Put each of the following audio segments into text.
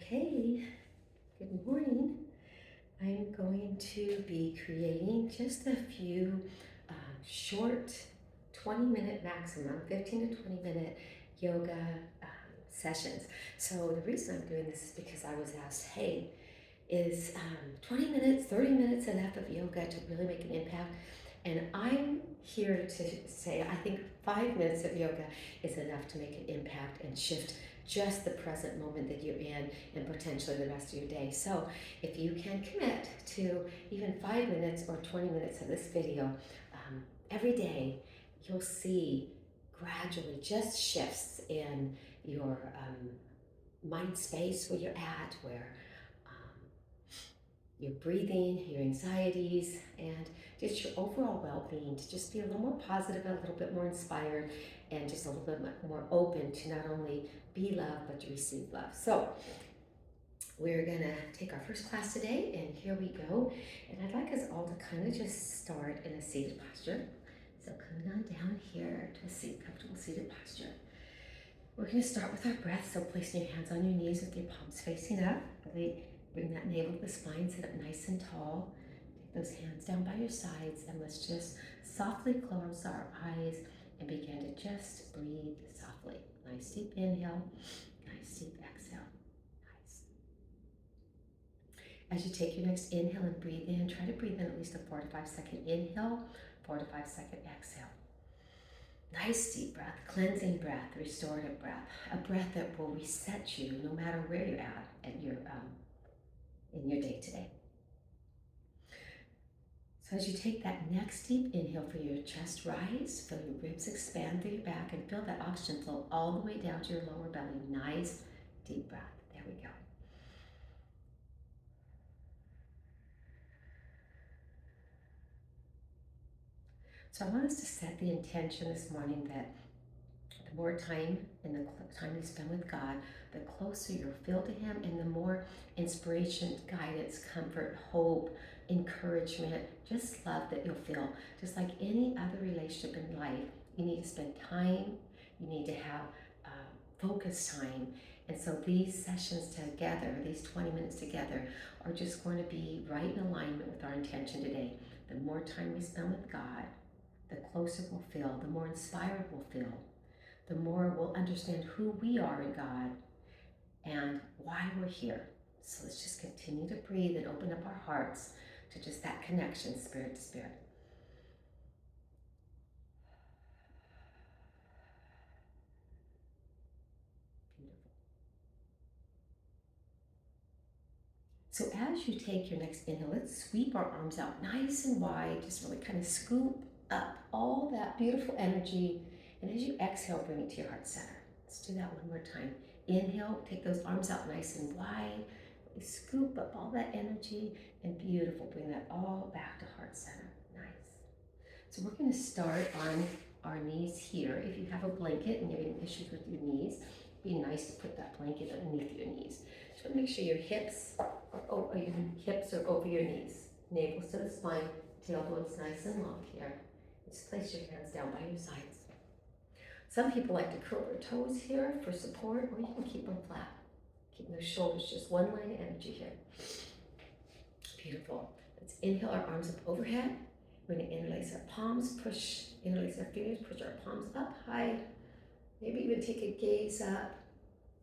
Okay, good morning. I'm going to be creating just a few short 20-minute maximum, 15 to 20-minute yoga sessions. So the reason I'm doing this is because I was asked, hey, is 20 minutes, 30 minutes enough of yoga to really make an impact? And I'm here to say I think 5 minutes of yoga is enough to make an impact and shift just the present moment that you're in and potentially the rest of your day. So if you can commit to even 5 minutes or 20 minutes of this video every day, you'll see gradually just shifts in your mind space where you're at, where your breathing, your anxieties, and just your overall well-being to just be a little more positive, a little bit more inspired, and just a little bit more open to not only be loved, but to receive love. So we're gonna take our first class today, and here we go. And I'd like us all to kind of just start in a seated posture. So coming on down here to a comfortable seated posture. We're gonna start with our breath, so placing your hands on your knees with your palms facing up. Really bring that navel to the spine, sit up nice and tall. Take those hands down by your sides, and let's just softly close our eyes and begin to just breathe softly. Nice deep inhale, nice deep exhale. Nice. As you take your next inhale and breathe in, try to breathe in at least a 4 to 5 second inhale, 4 to 5 second exhale. Nice deep breath, cleansing breath, restorative breath, a breath that will reset you no matter where you're at your in your day today. So as you take that next deep inhale, feel your chest rise, feel your ribs expand through your back, and feel that oxygen flow all the way down to your lower belly. Nice deep breath. There we go. So I want us to set the intention this morning that the more time and the time you spend with God, the closer you'll feel to Him, and the more inspiration, guidance, comfort, hope, encouragement, just love that you'll feel. Just like any other relationship in life, you need to spend time, you need to have focus time. And so these sessions together, these 20 minutes together, are just going to be right in alignment with our intention today. The more time we spend with God, the closer we'll feel, the more inspired we'll feel, the more we'll understand who we are in God and why we're here. So let's just continue to breathe and open up our hearts to just that connection, spirit to spirit. Beautiful. So as you take your next inhale, let's sweep our arms out nice and wide, just really kind of scoop up all that beautiful energy. And as you exhale, bring it to your heart center. Let's do that one more time. Inhale, take those arms out nice and wide. Scoop up all that energy, and beautiful. Bring that all back to heart center. Nice. So we're going to start on our knees here. If you have a blanket and you're having issues with your knees, it'd be nice to put that blanket underneath your knees. Just want to make sure your hips are over your knees. Navel's to the spine, tailbone's nice and long here. Just place your hands down by your sides. Some people like to curl their toes here for support, or you can keep them flat. Keeping those shoulders, just one line of energy here. Beautiful. Let's inhale our arms up overhead. We're going to interlace our palms, interlace our fingers, push our palms up high. Maybe even take a gaze up.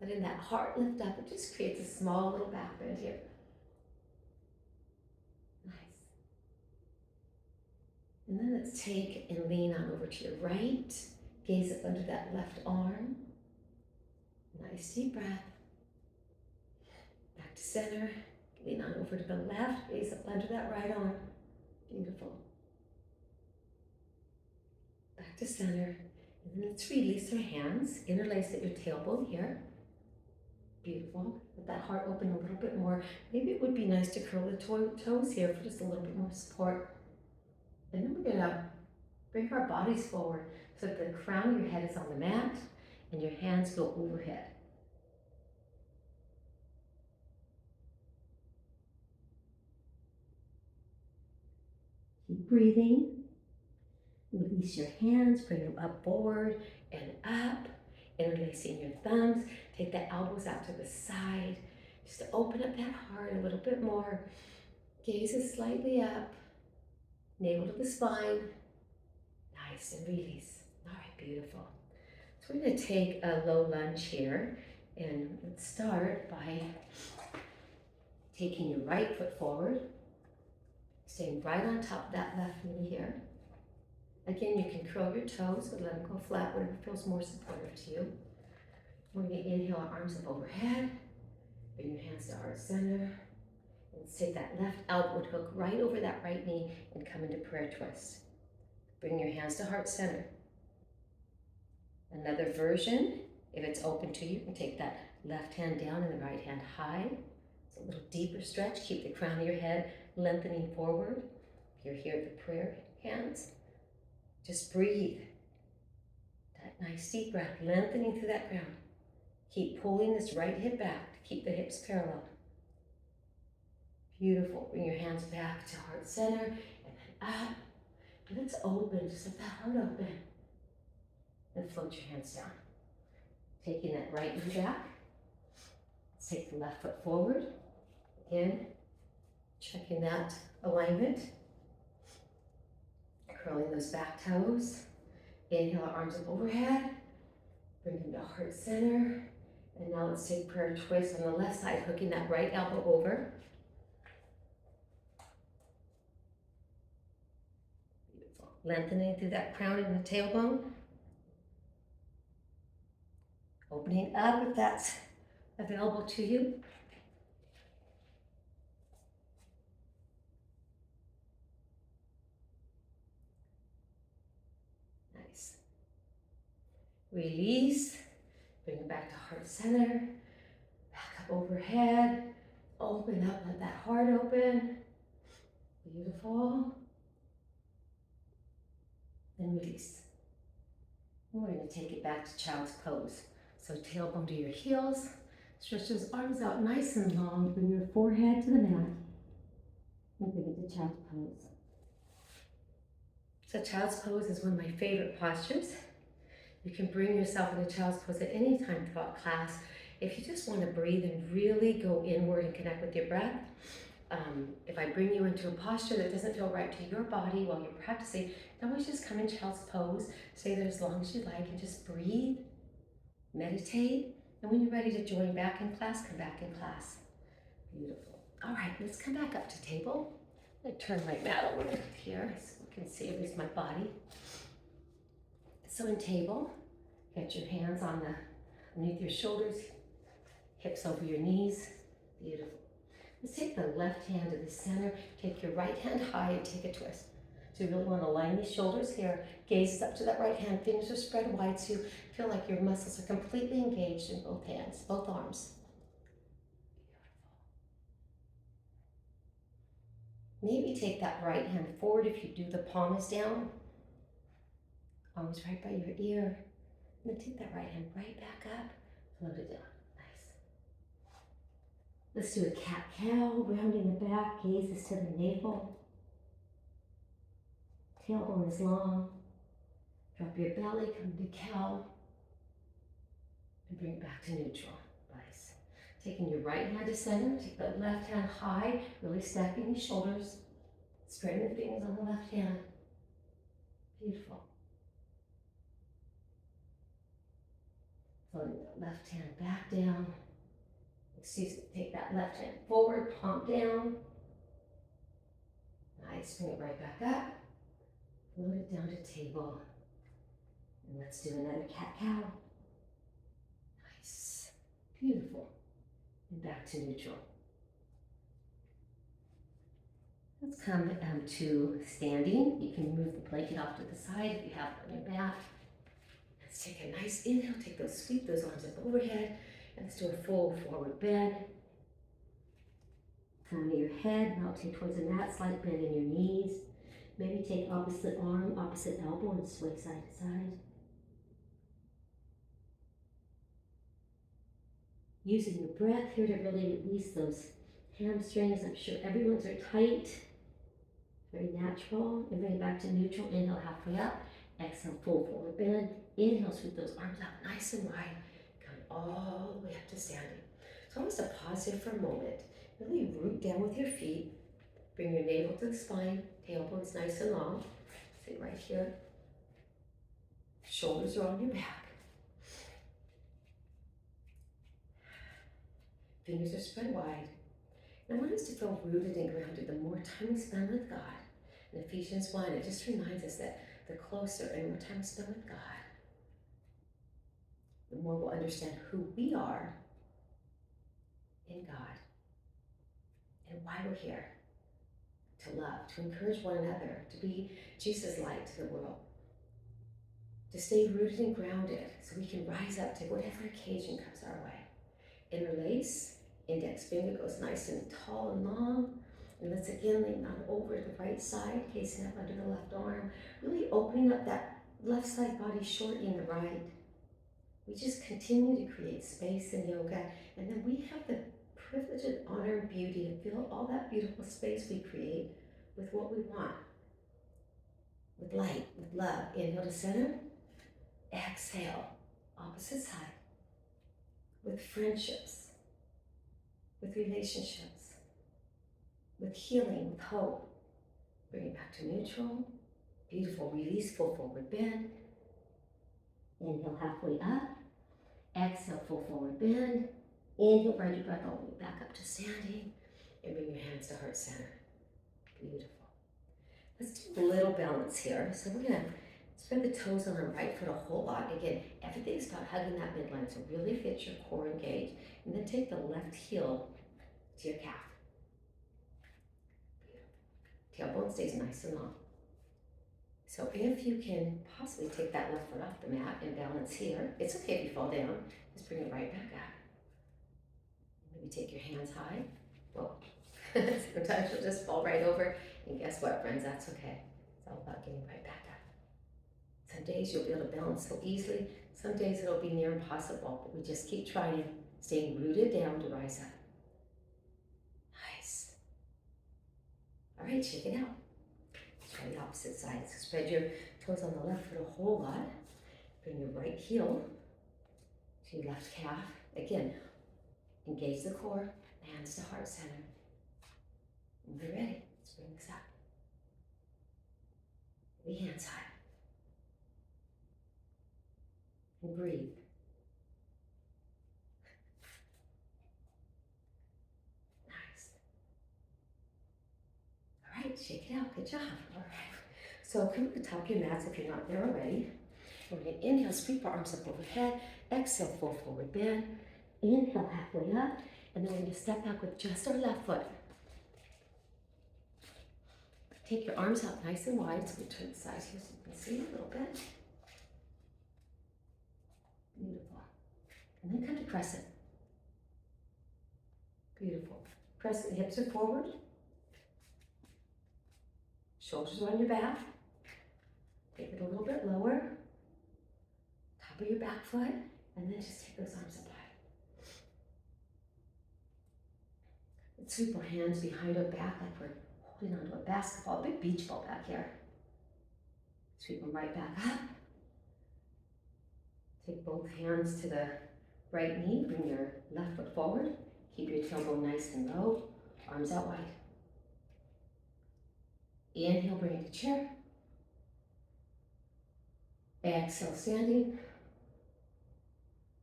Letting that heart lift up. It just creates a small little back bend here. Nice. And then let's take and lean on over to your right. Gaze up under that left arm. Nice deep breath. Back to center. Lean on over to the left. Gaze up under that right arm. Beautiful. Back to center. And then let's release our hands. Interlace at your tailbone here. Beautiful. Let that heart open a little bit more. Maybe it would be nice to curl the toes here for just a little bit more support. And then we're going to bring our bodies forward so that the crown of your head is on the mat and your hands go overhead. Keep breathing. Release your hands, bring them up forward and up, interlacing your thumbs. Take the elbows out to the side. Just to open up that heart a little bit more. Gaze is slightly up. Navel to the spine. Nice, and release. All right, beautiful. So we're going to take a low lunge here. And let's start by taking your right foot forward. Staying right on top of that left knee here. Again, you can curl your toes, but let them go flat, whatever feels more supportive to you. We're going to inhale our arms up overhead. Bring your hands to heart center. And take that left elbow to hook right over that right knee and come into prayer twist. Bring your hands to heart center. Another version, if it's open to you, you can take that left hand down and the right hand high. It's a little deeper stretch. Keep the crown of your head lengthening forward. If you're here at the prayer hands, just breathe. That nice deep breath, lengthening through that ground. Keep pulling this right hip back to keep the hips parallel. Beautiful. Bring your hands back to heart center and then up. And let's open, just let that heart open. And float your hands down. Taking that right knee back. Let's take the left foot forward. Again, checking that alignment. Curling those back toes. Inhale, our arms up overhead. Bring them to heart center. And now let's take prayer twist on the left side, hooking that right elbow over. Beautiful. Lengthening through that crown and the tailbone. Opening up if that's available to you. Nice. Release. Bring it back to heart center. Back up overhead. Open up, let that heart open. Beautiful. And release. And we're going to take it back to child's pose. So tailbone to your heels. Stretch those arms out nice and long. Bring your forehead to the mat. And bring it to child's pose. So child's pose is one of my favorite postures. You can bring yourself into child's pose at any time throughout class. If you just want to breathe and really go inward and connect with your breath, if I bring you into a posture that doesn't feel right to your body while you're practicing, you can always just come in child's pose, stay there as long as you like, and just breathe, meditate, and when you're ready to join back in class, come back in class. Beautiful. All right, let's come back up to table. I'm going to turn my mat over here so you can see at least my body. So in table, get your hands on underneath your shoulders, hips over your knees. Beautiful. Let's take the left hand to the center, take your right hand high and take a twist. So you really want to align these shoulders here, gaze up to that right hand, fingers are spread wide so you feel like your muscles are completely engaged in both hands, both arms. Beautiful. Maybe take that right hand forward if you do, the palm is down. Arms right by your ear. And then take that right hand right back up, float it down. Let's do a cat-cow, rounding the back, gazes to the navel. Tailbone is long. Drop your belly, come to cow. And bring it back to neutral. Nice. Taking your right hand to center, take the left hand high, really stacking the shoulders. Straighten the fingers on the left hand. Beautiful. Floating the left hand back down. Take that left hand forward, palm down. Nice, bring it right back up. Float it down to table. And let's do another cat-cow. Nice, beautiful. And back to neutral. Let's come to standing. You can move the blanket off to the side if you have it on your back. Let's take a nice inhale, sweep those arms up overhead. And let's do a full forward bend. Crown of your head, melting towards the mat, slight bend in your knees. Maybe take opposite arm, opposite elbow, and sway side to side. Using your breath here to really release those hamstrings. I'm sure everyone's are tight. Very natural. And bring it back to neutral. Inhale, halfway up. Exhale, full forward bend. Inhale, sweep those arms out nice and wide. All the way up to standing. So I want us to pause here for a moment. Really root down with your feet. Bring your navel to the spine, tailbone's nice and long. Sit right here. Shoulders are on your back. Fingers are spread wide. And I want us to feel rooted and grounded the more time we spend with God. In Ephesians 1, it just reminds us that the closer and more time we spend with God, the more we'll understand who we are in God and why we're here. To love, to encourage one another, to be Jesus' light to the world, to stay rooted and grounded so we can rise up to whatever occasion comes our way. Interlace, index finger goes nice and tall and long, and let's again lean on over the right side, facing up under the left arm, really opening up that left side body, shortening the right. We just continue to create space in yoga, and then we have the privilege and honor and beauty to fill all that beautiful space we create with what we want, with light, with love. Inhale to center, exhale, opposite side, with friendships, with relationships, with healing, with hope. Bring it back to neutral, beautiful release, full forward bend. Inhale halfway up, exhale, full forward bend. Inhale, ride your breath all the way back up to standing, and bring your hands to heart center. Beautiful. Let's do a little balance here. So we're gonna spread the toes on our right foot a whole lot. Again, everything's about hugging that midline, so really get your core engaged. And then take the left heel to your calf. Beautiful. Tailbone stays nice and long. So if you can possibly take that left foot off the mat and balance here, it's okay if you fall down. Just bring it right back up. Maybe take your hands high. Whoa. Sometimes you'll just fall right over. And guess what, friends? That's okay. It's all about getting right back up. Some days you'll be able to balance so easily. Some days it'll be near impossible, but we just keep trying, staying rooted down to rise up. Nice. All right, shake it out. Let's try the opposite side. So spread your toes on the left foot a whole lot. Bring your right heel to your left calf. Again, engage the core, hands to heart center. When we're ready, let's bring this up. The hands high. And breathe. Nice. All right, shake it out. Good job. All right. So come to the top of your mats if you're not there already. We're going to inhale, sweep our arms up overhead. Exhale, full forward bend. Inhale, halfway up. And then we're going to step back with just our left foot. Take your arms out nice and wide. So we turn the sides here so you can see a little bit. Beautiful. And then come to crescent. Beautiful. Crescent, hips are forward. Shoulders are on your back. Take it a little bit lower. Top of your back foot. And then just take those arms up high. Let's sweep our hands behind our back like we're holding onto a basketball, a big beach ball back here. Sweep them right back up. Take both hands to the right knee. Bring your left foot forward. Keep your tailbone nice and low. Arms out wide. Inhale, bring it to chair. Exhale, standing.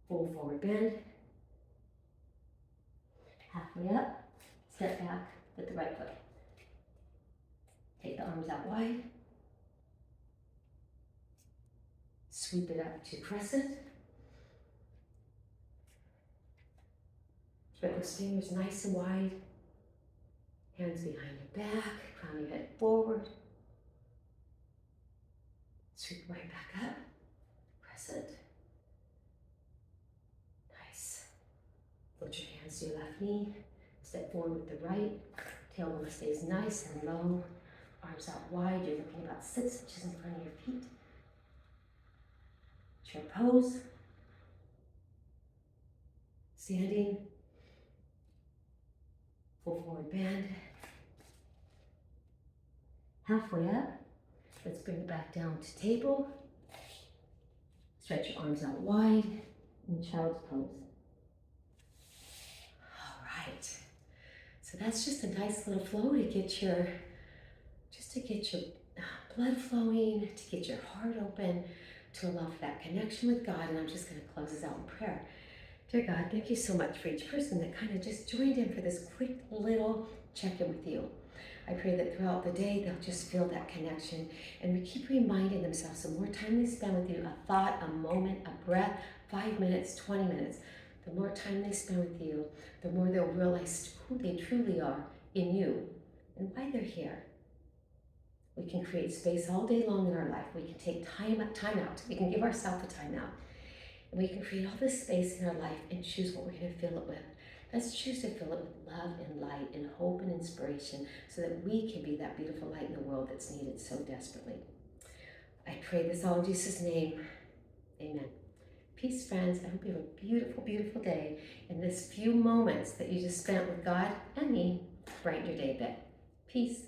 Full forward bend. Halfway up. Step back with the right foot. Take the arms out wide. Sweep it up to crescent. Spread those fingers nice and wide. Hands behind your back, crown your head forward. Sweep right back up. Crescent. Nice. Put your hands to your left knee. Step forward with the right. Tailbone stays nice and low. Arms out wide. You're looking about 6 inches in front of your feet. Chair pose. Standing. Full forward bend. Halfway up. Let's bring it back down to table. Stretch your arms out wide in child's pose. So that's just a nice little flow to get your, blood flowing, to get your heart open, to allow for that connection with God. And I'm just going to close this out in prayer. Dear God, thank you so much for each person that kind of just joined in for this quick little check-in with you. I pray that throughout the day, they'll just feel that connection and we keep reminding themselves the more time they spend with you, a thought, a moment, a breath, 5 minutes, 20 minutes, the more time they spend with you, the more they'll realize who they truly are in you and why they're here. We can create space all day long in our life. We can take time out. We can give ourselves a time out. And we can create all this space in our life and choose what we're going to fill it with. Let's choose to fill it with love and light and hope and inspiration so that we can be that beautiful light in the world that's needed so desperately. I pray this all in Jesus' name. Amen. Peace, friends. I hope you have a beautiful, beautiful day. And this few moments that you just spent with God and me brighten your day a bit. Peace.